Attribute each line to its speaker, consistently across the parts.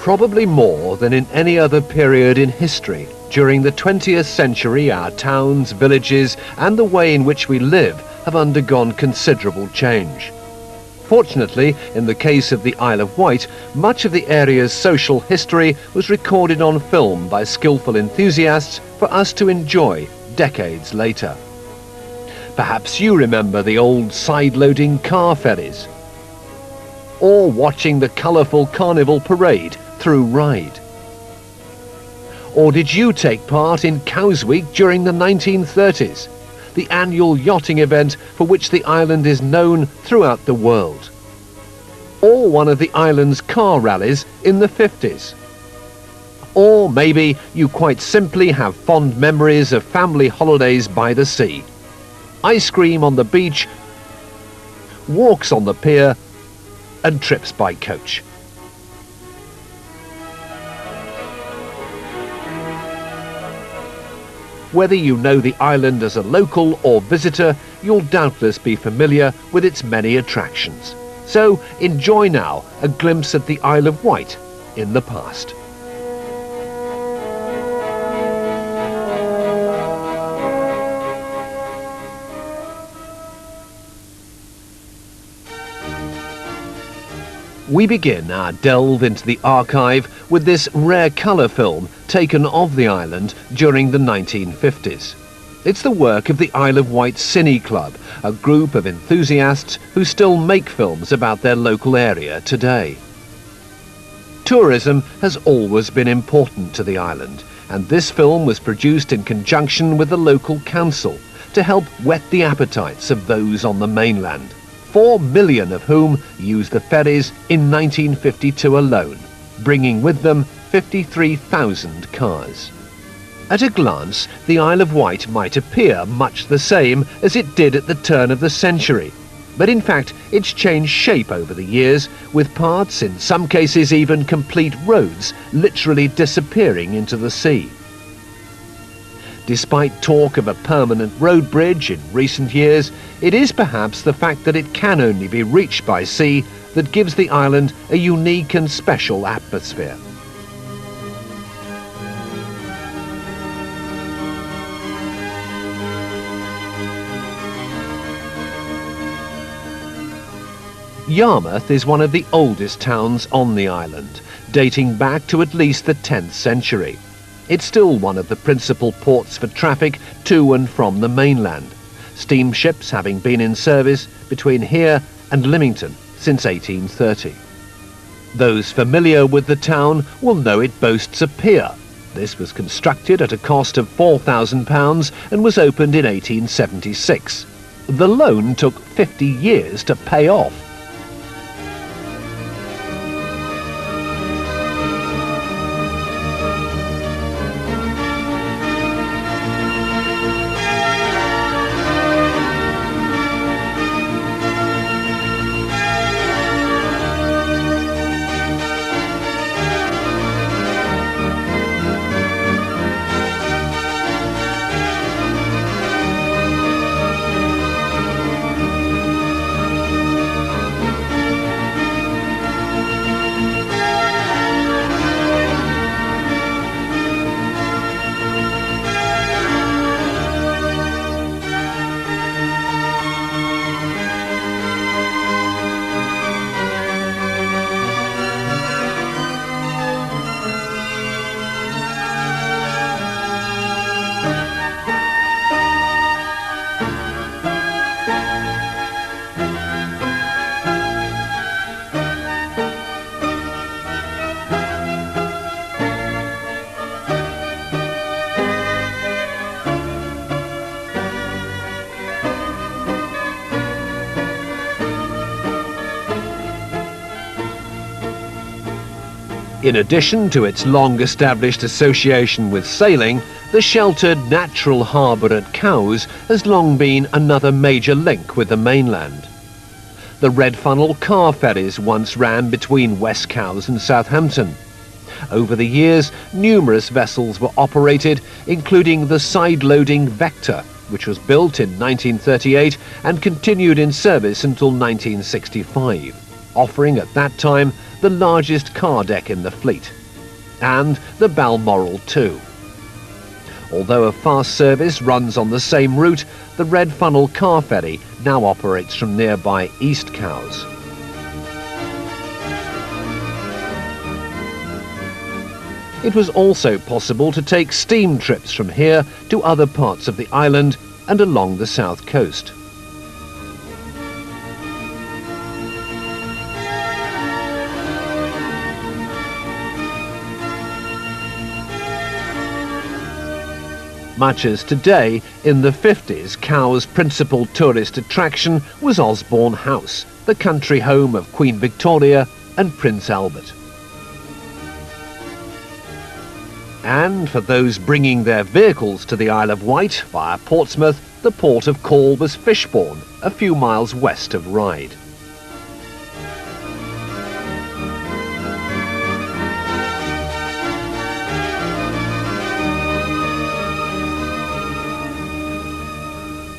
Speaker 1: Probably more than in any other period in history, during the 20th century our towns, villages and the way in which we live have undergone considerable change. Fortunately, in the case of the Isle of Wight, much of the area's social history was recorded on film by skillful enthusiasts for us to enjoy decades later. Perhaps you remember the old side-loading car ferries, or watching the colourful carnival parade through Ryde. Or did you take part in Cows Week during the 1930s, the annual yachting event for which the island is known throughout the world? Or one of the island's car rallies in the 50s? Or maybe you quite simply have fond memories of family holidays by the sea, ice cream on the beach, walks on the pier and trips by coach. Whether you know the island as a local or visitor, you'll doubtless be familiar with its many attractions. So enjoy now a glimpse at the Isle of Wight in the past. We begin our delve into the archive with this rare colour film taken of the island during the 1950s. It's the work of the Isle of Wight Cine Club, a group of enthusiasts who still make films about their local area today. Tourism has always been important to the island, and this film was produced in conjunction with the local council to help whet the appetites of those on the mainland, 4 million of whom used the ferries in 1952 alone, bringing with them 53,000 cars. At a glance, the Isle of Wight might appear much the same as it did at the turn of the century, but in fact it's changed shape over the years, with parts, in some cases even complete roads, literally disappearing into the sea. Despite talk of a permanent road bridge in recent years, it is perhaps the fact that it can only be reached by sea that gives the island a unique and special atmosphere. Yarmouth is one of the oldest towns on the island, dating back to at least the 10th century. It's still one of the principal ports for traffic to and from the mainland, steamships having been in service between here and Lymington since 1830. Those familiar with the town will know it boasts a pier. This was constructed at a cost of £4,000 and was opened in 1876. The loan took 50 years to pay off. In addition to its long-established association with sailing, the sheltered natural harbour at Cowes has long been another major link with the mainland. The Red Funnel car ferries once ran between West Cowes and Southampton. Over the years, numerous vessels were operated, including the side-loading Vector, which was built in 1938 and continued in service until 1965. offering at that time the largest car deck in the fleet, and the Balmoral too. Although a fast service runs on the same route, the Red Funnel car ferry now operates from nearby East Cowes. It was also possible to take steam trips from here to other parts of the island and along the south coast. Much as today, in the 50s, Cowes' principal tourist attraction was Osborne House, the country home of Queen Victoria and Prince Albert. And for those bringing their vehicles to the Isle of Wight via Portsmouth, the port of call was Fishbourne, a few miles west of Ryde.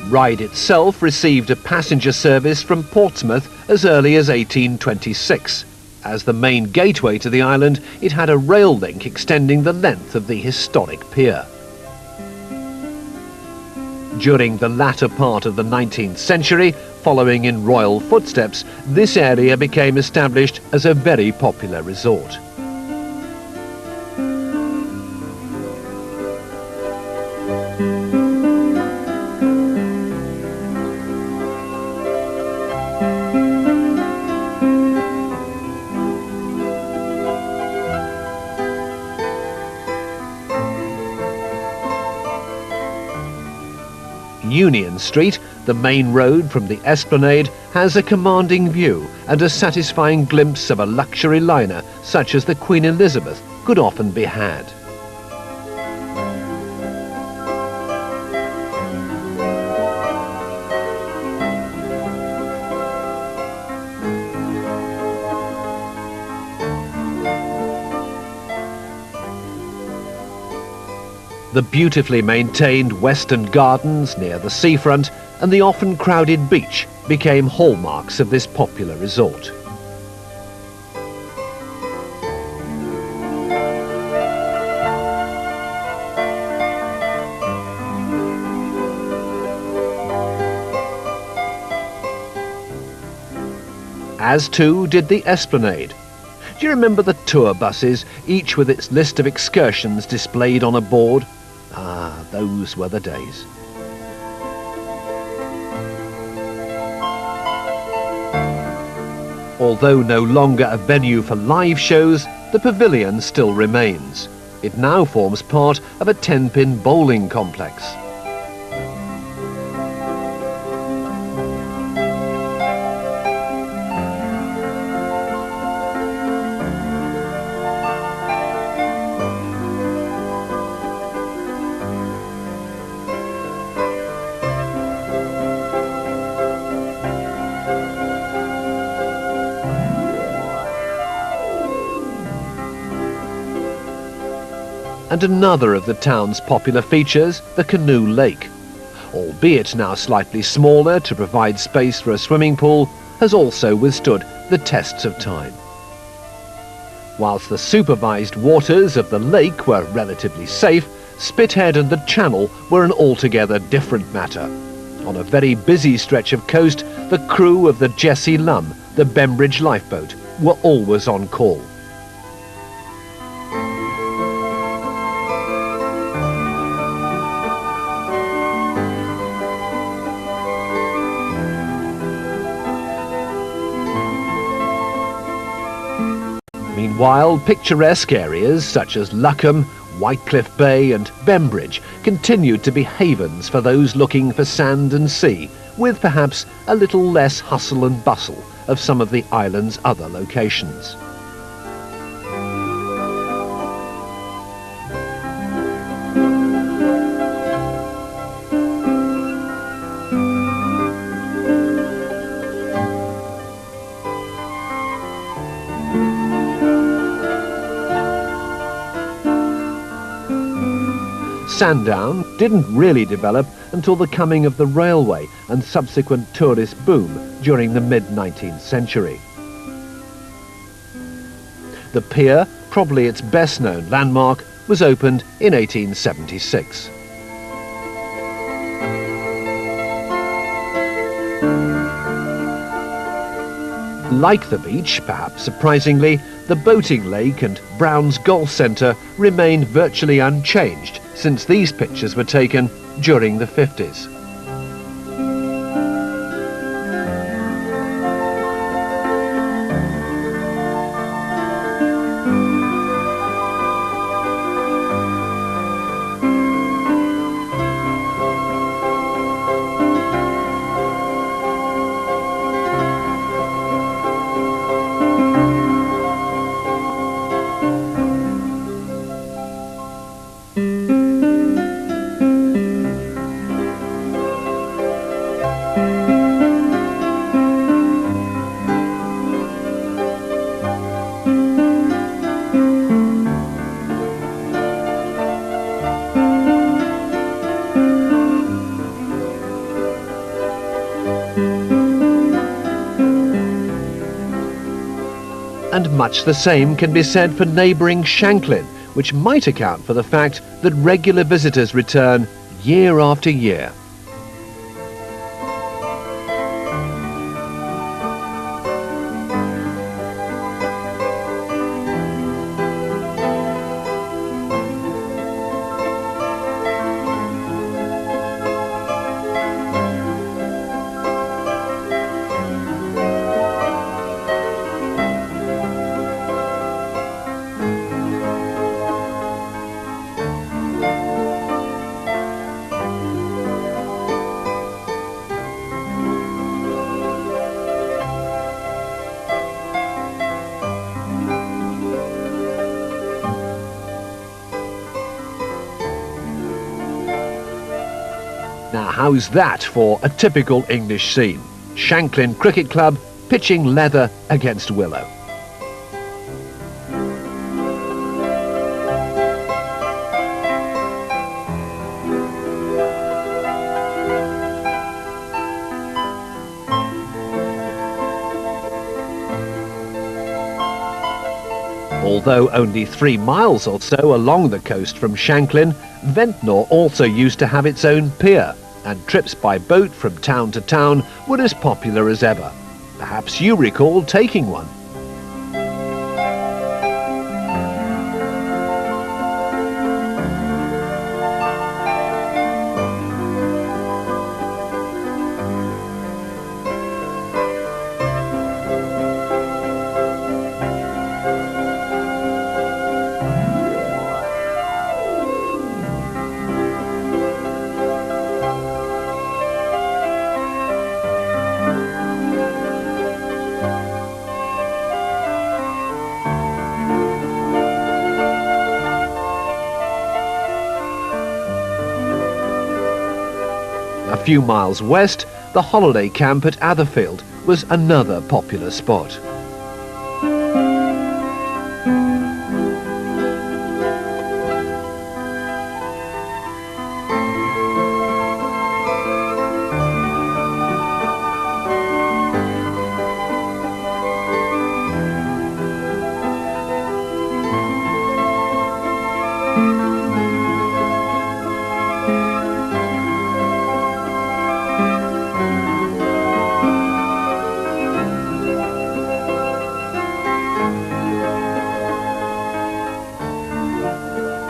Speaker 1: Ryde itself received a passenger service from Portsmouth as early as 1826. As the main gateway to the island, it had a rail link extending the length of the historic pier. During the latter part of the 19th century, following in royal footsteps, this area became established as a very popular resort. Union Street, the main road from the Esplanade, has a commanding view and a satisfying glimpse of a luxury liner such as the Queen Elizabeth could often be had. The beautifully maintained western gardens near the seafront and the often crowded beach became hallmarks of this popular resort. As too did the Esplanade. Do you remember the tour buses, each with its list of excursions displayed on a board? Ah, those were the days. Although no longer a venue for live shows, the pavilion still remains. It now forms part of a 10-pin bowling complex. And another of the town's popular features, the Canoe Lake, albeit now slightly smaller to provide space for a swimming pool, has also withstood the tests of time. Whilst the supervised waters of the lake were relatively safe, Spithead and the Channel were an altogether different matter. On a very busy stretch of coast, the crew of the Jessie Lum, the Bembridge lifeboat, were always on call. Meanwhile, picturesque areas such as Luckham, Whitecliff Bay and Bembridge continued to be havens for those looking for sand and sea, with perhaps a little less hustle and bustle of some of the island's other locations. Sandown didn't really develop until the coming of the railway and subsequent tourist boom during the mid-19th century. The pier, probably its best-known landmark, was opened in 1876. Like the beach, perhaps surprisingly, the boating lake and Brown's Golf Centre remained virtually unchanged since these pictures were taken during the 50s. And much the same can be said for neighbouring Shanklin, which might account for the fact that regular visitors return year after year. Now how's that for a typical English scene? Shanklin Cricket Club pitching leather against willow. Although only 3 miles or so along the coast from Shanklin, Ventnor also used to have its own pier, and trips by boat from town to town were as popular as ever. Perhaps you recall taking one. A few miles west, the holiday camp at Atherfield was another popular spot.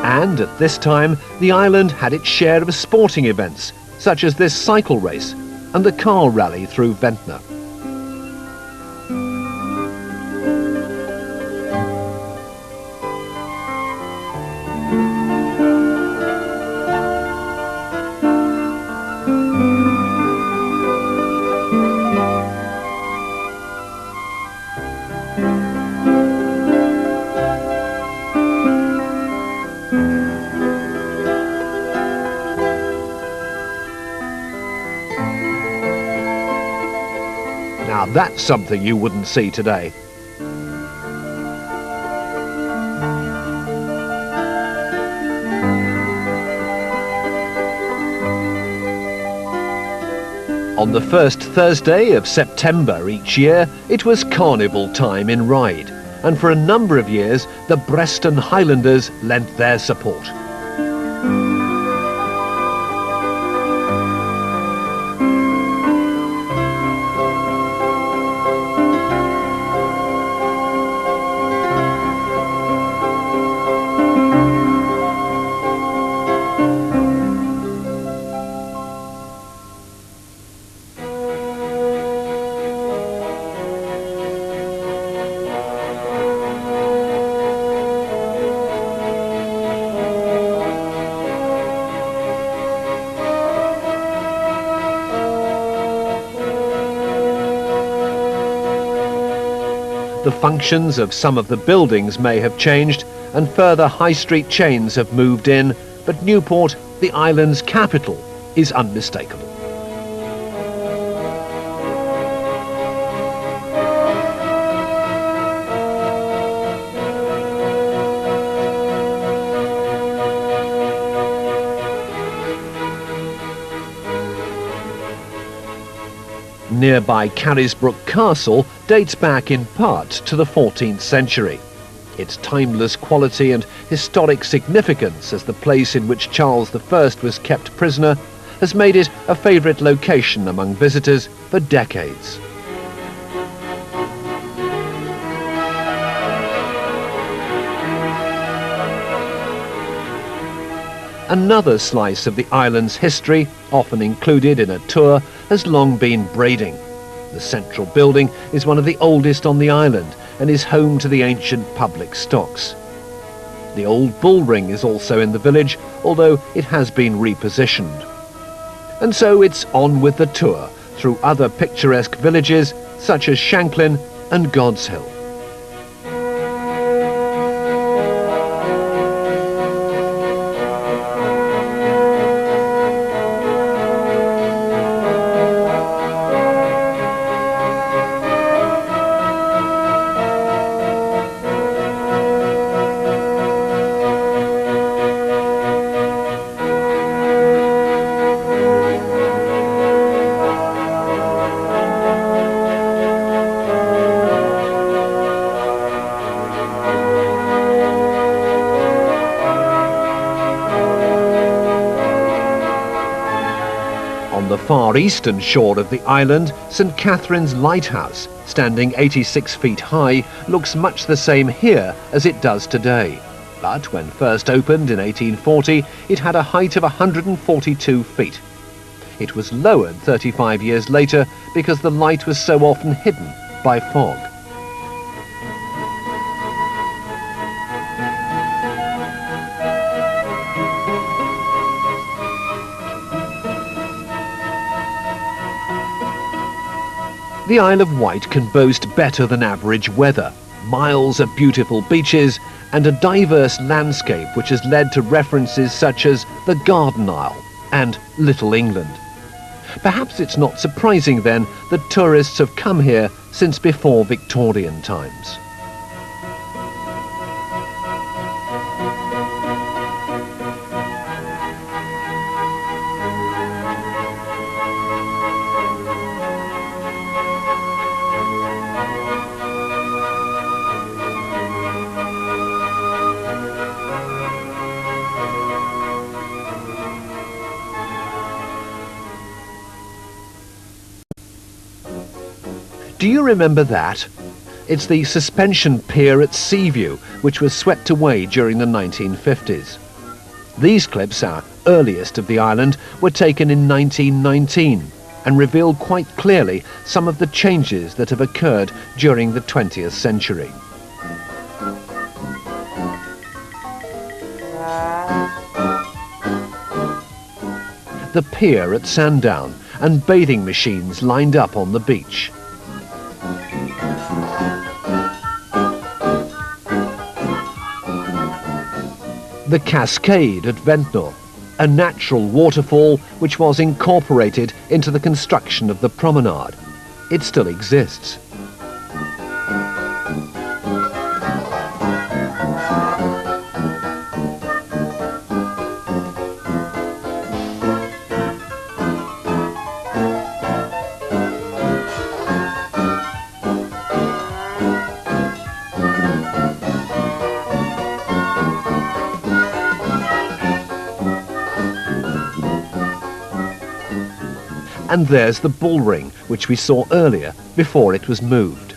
Speaker 1: And at this time, the island had its share of sporting events, such as this cycle race and the car rally through Ventnor. Now that's something you wouldn't see today. On the first Thursday of September each year, it was carnival time in Ryde, and for a number of years the Breston Highlanders lent their support. The functions of some of the buildings may have changed and further high street chains have moved in, but Newport, the island's capital, is unmistakable. Nearby Carisbrooke Castle dates back in part to the 14th century. Its timeless quality and historic significance as the place in which Charles I was kept prisoner has made it a favourite location among visitors for decades. Another slice of the island's history, often included in a tour, has long been braiding. The central building is one of the oldest on the island and is home to the ancient public stocks. The old bull ring is also in the village, although it has been repositioned. And so it's on with the tour through other picturesque villages such as Shanklin and God's Hill. On the far eastern shore of the island, St Catherine's Lighthouse, standing 86 feet high, looks much the same here as it does today. But when first opened in 1840, it had a height of 142 feet. It was lowered 35 years later because the light was so often hidden by fog. The Isle of Wight can boast better than average weather, miles of beautiful beaches, and a diverse landscape which has led to references such as the Garden Isle and Little England. Perhaps it's not surprising then that tourists have come here since before Victorian times. Do you remember that? It's the suspension pier at Seaview, which was swept away during the 1950s. These clips, our earliest of the island, were taken in 1919 and reveal quite clearly some of the changes that have occurred during the 20th century. The pier at Sandown and bathing machines lined up on the beach. The Cascade at Ventnor, a natural waterfall which was incorporated into the construction of the promenade. It still exists. And there's the bull ring, which we saw earlier before it was moved.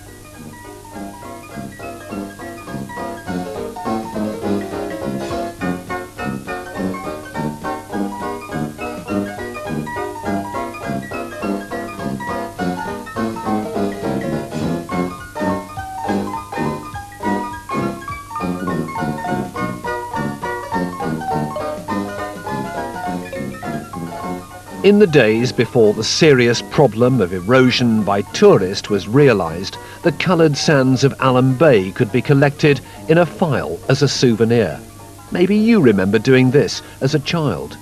Speaker 1: In the days before the serious problem of erosion by tourists was realised, the coloured sands of Alum Bay could be collected in a file as a souvenir. Maybe you remember doing this as a child.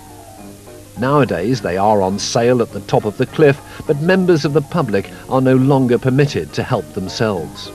Speaker 1: Nowadays they are on sale at the top of the cliff, but members of the public are no longer permitted to help themselves.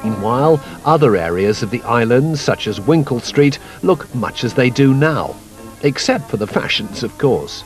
Speaker 1: Meanwhile, other areas of the island, such as Winkle Street, look much as they do now, except for the fashions, of course.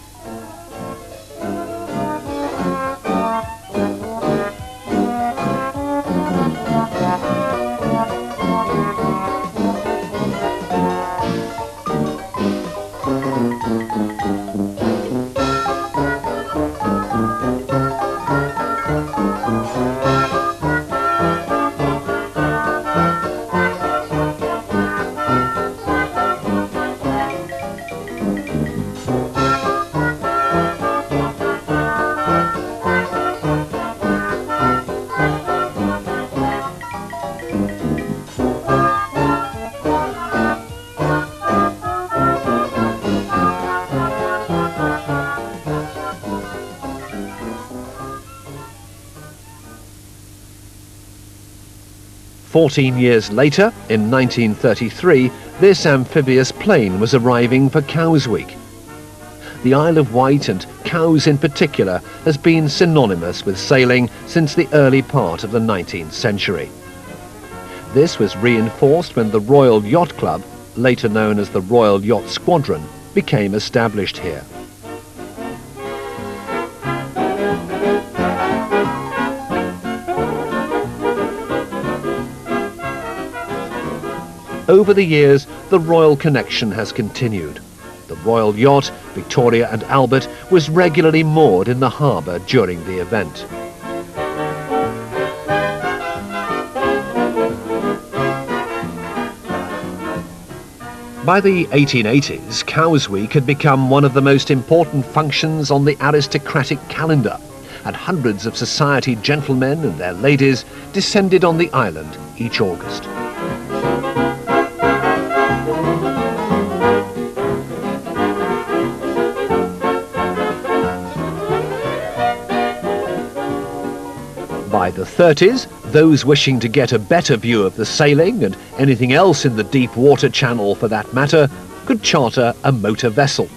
Speaker 1: "14 years later, in 1933, this amphibious plane was arriving for Cows Week. The Isle of Wight, and cows in particular, has been synonymous with sailing since the early part of the 19th century. This was reinforced when the Royal Yacht Club, later known as the Royal Yacht Squadron, became established here. Over the years, the royal connection has continued. The royal yacht, Victoria and Albert, was regularly moored in the harbour during the event. By the 1880s, Cows Week had become one of the most important functions on the aristocratic calendar, and hundreds of society gentlemen and their ladies descended on the island each August. By the 30s, those wishing to get a better view of the sailing, and anything else in the deep water channel for that matter, could charter a motor vessel.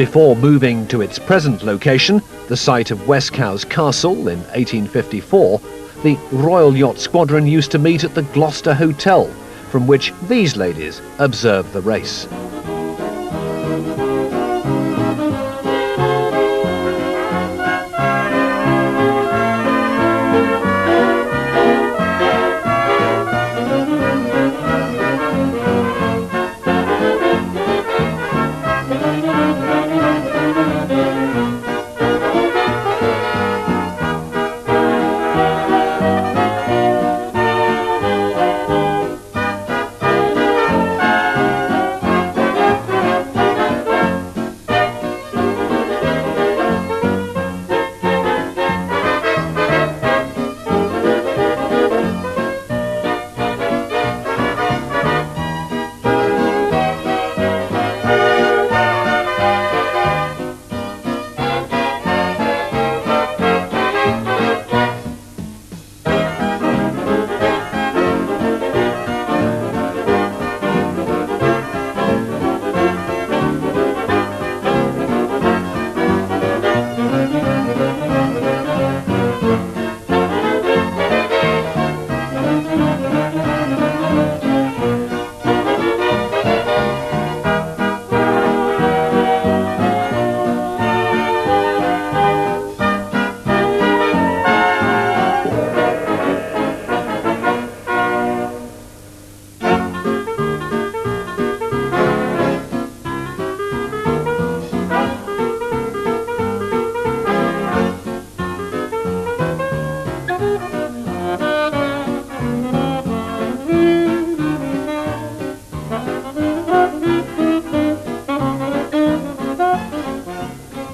Speaker 1: Before moving to its present location, the site of Westcowes Castle in 1854, the Royal Yacht Squadron used to meet at the Gloucester Hotel, from which these ladies observed the race.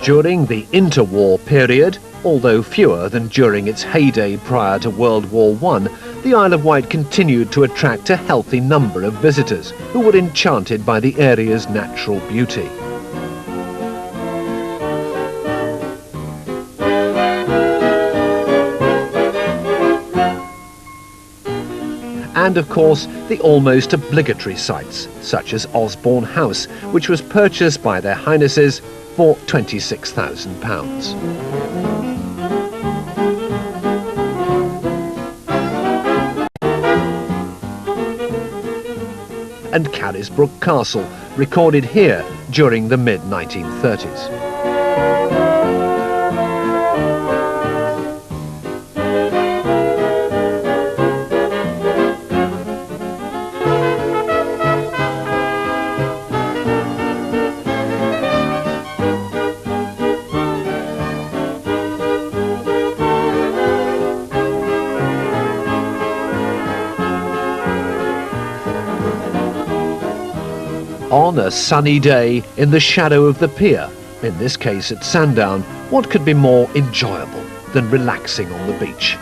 Speaker 1: During the interwar period, although fewer than during its heyday prior to World War I, the Isle of Wight continued to attract a healthy number of visitors who were enchanted by the area's natural beauty. And of course, the almost obligatory sites, such as Osborne House, which was purchased by their Highnesses for £26,000. And Carisbrooke Castle, recorded here during the mid-1930s. On a sunny day in the shadow of the pier, in this case at Sandown, what could be more enjoyable than relaxing on the beach?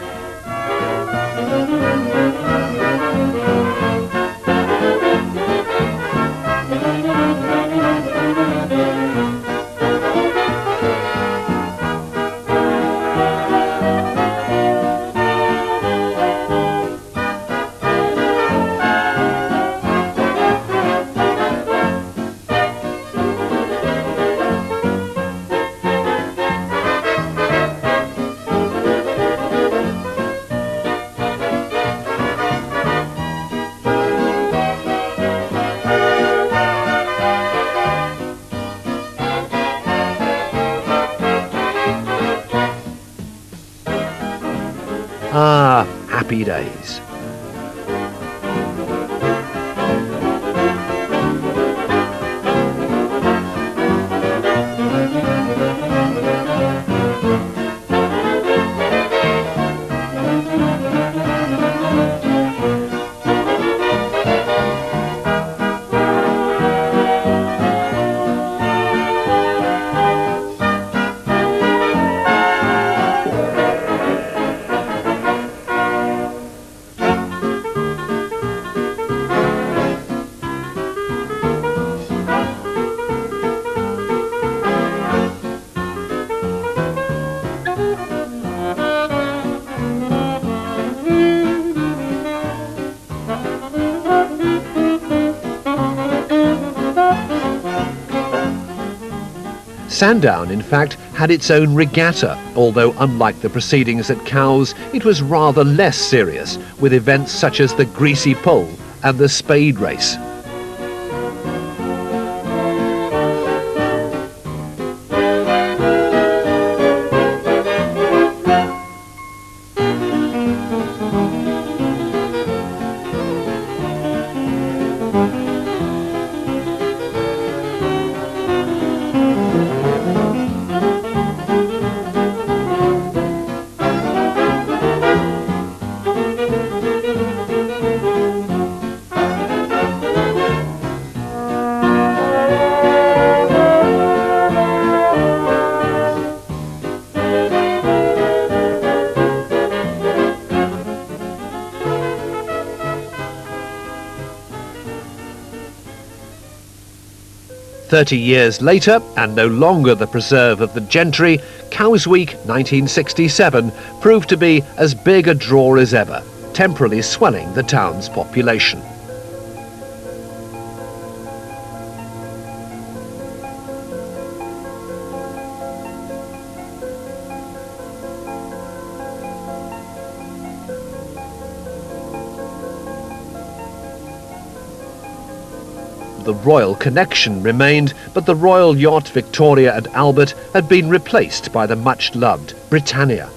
Speaker 1: Ah, happy days. Sandown, in fact, had its own regatta, although unlike the proceedings at Cowes, it was rather less serious, with events such as the greasy pole and the spade race. "30 years later, and no longer the preserve of the gentry, Cowes Week 1967 proved to be as big a draw as ever, temporarily swelling the town's population. The royal connection remained, but the royal yacht Victoria and Albert had been replaced by the much-loved Britannia.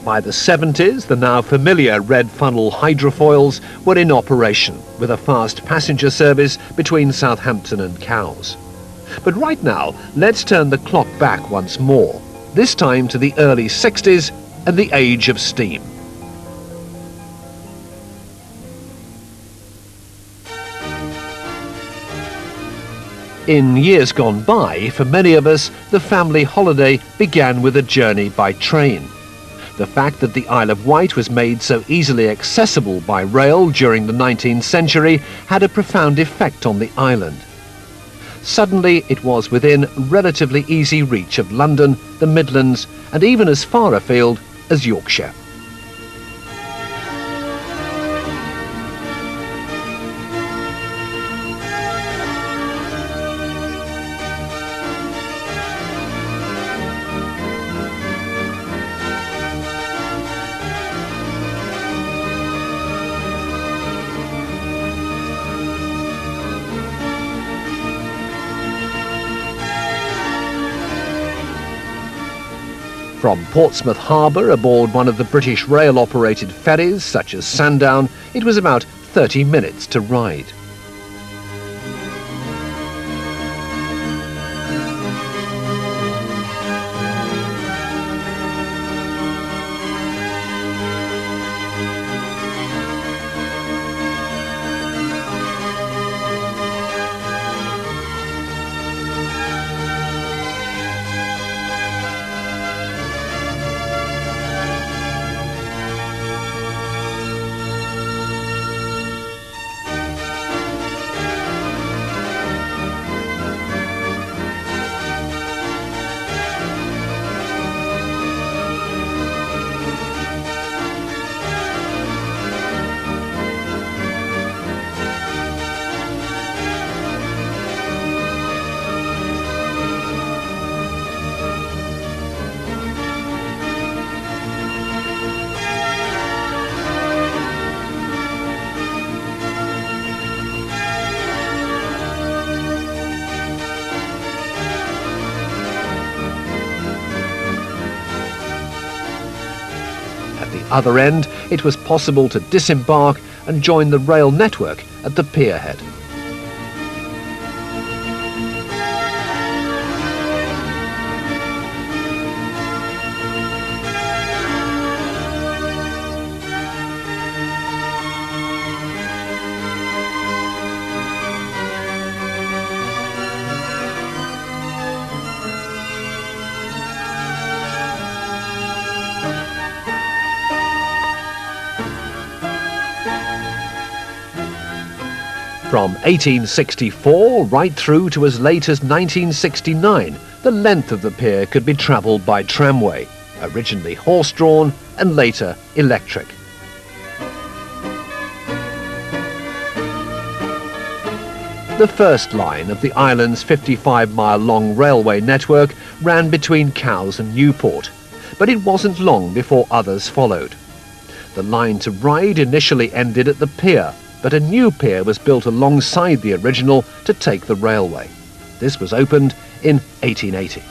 Speaker 1: By the 70s, the now familiar red funnel hydrofoils were in operation, with a fast passenger service between Southampton and Cowes. But right now, let's turn the clock back once more, this time to the early 60s and the age of steam. In years gone by, for many of us, the family holiday began with a journey by train. The fact that the Isle of Wight was made so easily accessible by rail during the 19th century had a profound effect on the island. Suddenly it was within relatively easy reach of London, the Midlands, and even as far afield as Yorkshire. From Portsmouth Harbour aboard one of the British Rail-operated ferries, such as Sandown, it was about 30 minutes to ride. At the other end, it was possible to disembark and join the rail network at the pierhead. From 1864 right through to as late as 1969, the length of the pier could be travelled by tramway, originally horse-drawn and later electric. The first line of the island's 55-mile-long railway network ran between Cowes and Newport, but it wasn't long before others followed. The line to Ryde initially ended at the pier, but a new pier was built alongside the original to take the railway. This was opened in 1880.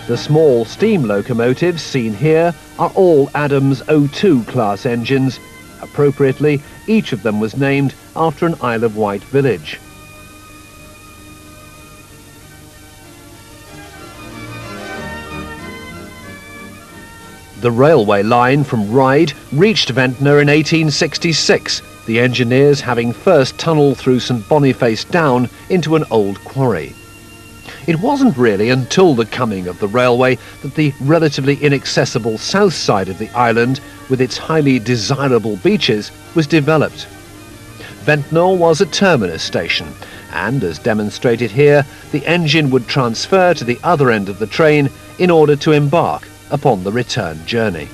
Speaker 1: The small steam locomotives seen here are all Adams O2 class engines. Appropriately, each of them was named after an Isle of Wight village. The railway line from Ryde reached Ventnor in 1866, the engineers having first tunnelled through St Boniface Down into an old quarry. It wasn't really until the coming of the railway that the relatively inaccessible south side of the island, with its highly desirable beaches, was developed. Ventnor was a terminus station, and as demonstrated here, the engine would transfer to the other end of the train in order to embark upon the return journey.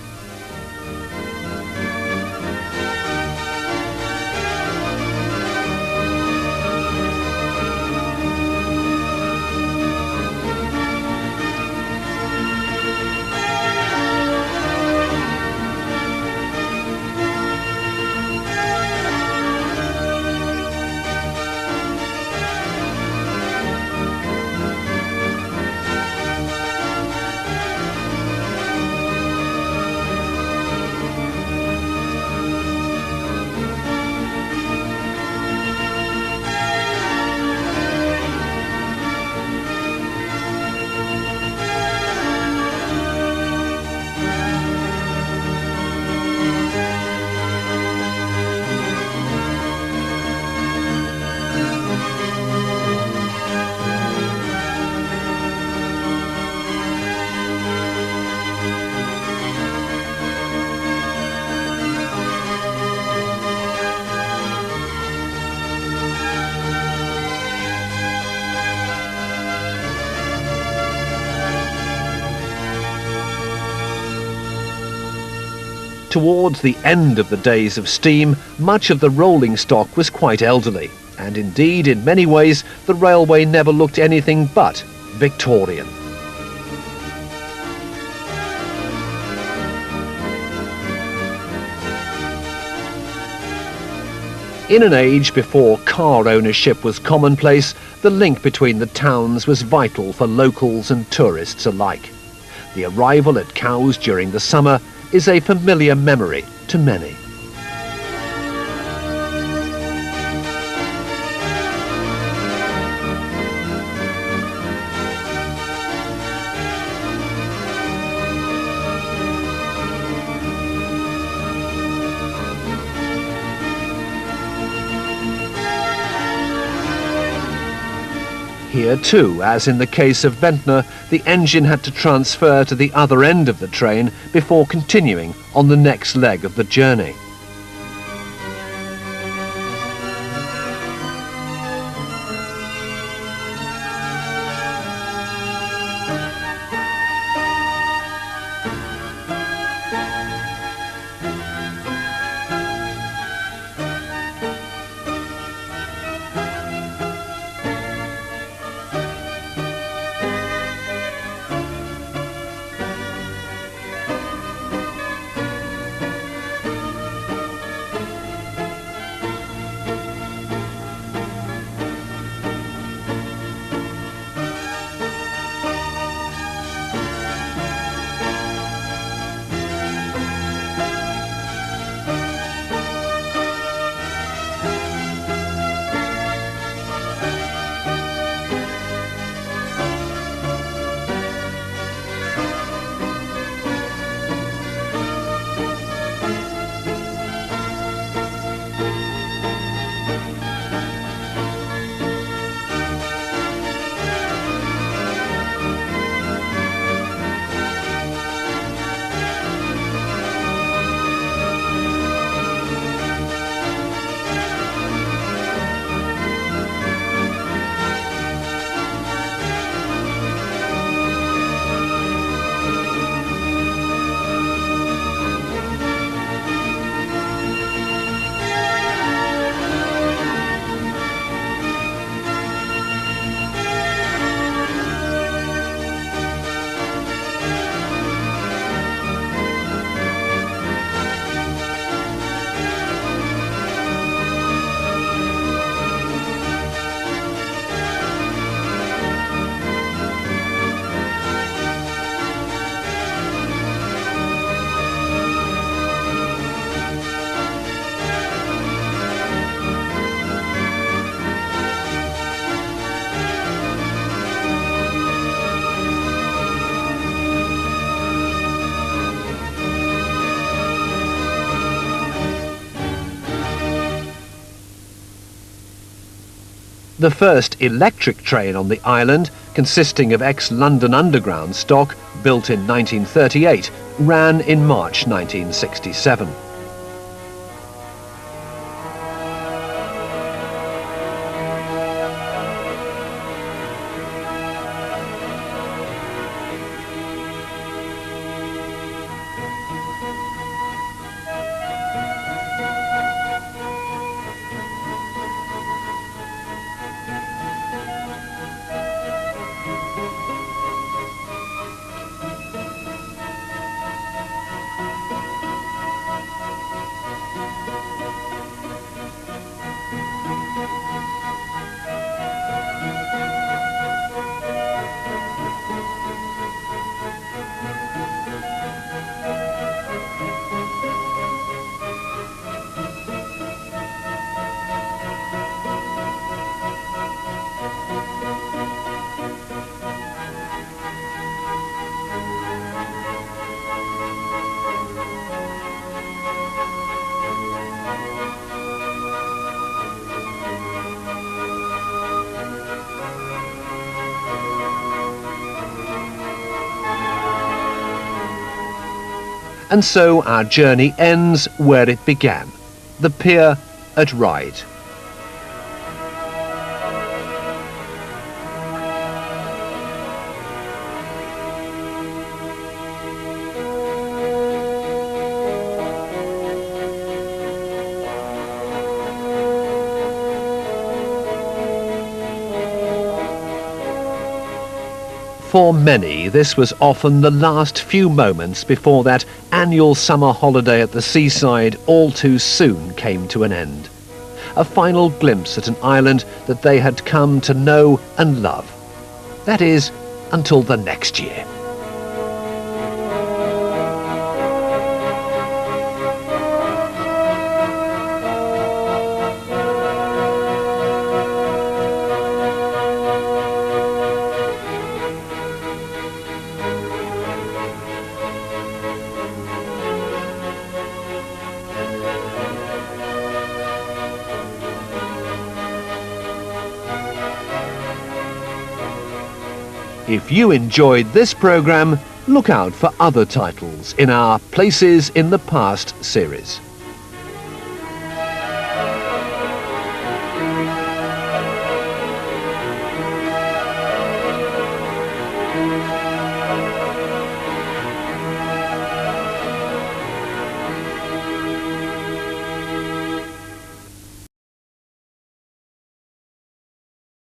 Speaker 1: Towards the end of the days of steam, much of the rolling stock was quite elderly, and indeed, in many ways, the railway never looked anything but Victorian. In an age before car ownership was commonplace, the link between the towns was vital for locals and tourists alike. The arrival at Cowes during the summer is a familiar memory to many. Here too, as in the case of Ventnor, the engine had to transfer to the other end of the train before continuing on the next leg of the journey. The first electric train on the island, consisting of ex-London Underground stock, built in 1938, ran in March 1967. And so our journey ends where it began, the pier at Ryde. For many, this was often the last few moments before that annual summer holiday at the seaside all too soon came to an end. A final glimpse at an island that they had come to know and love. That is, until the next year. If you enjoyed this programme, look out for other titles in our Places in the Past series.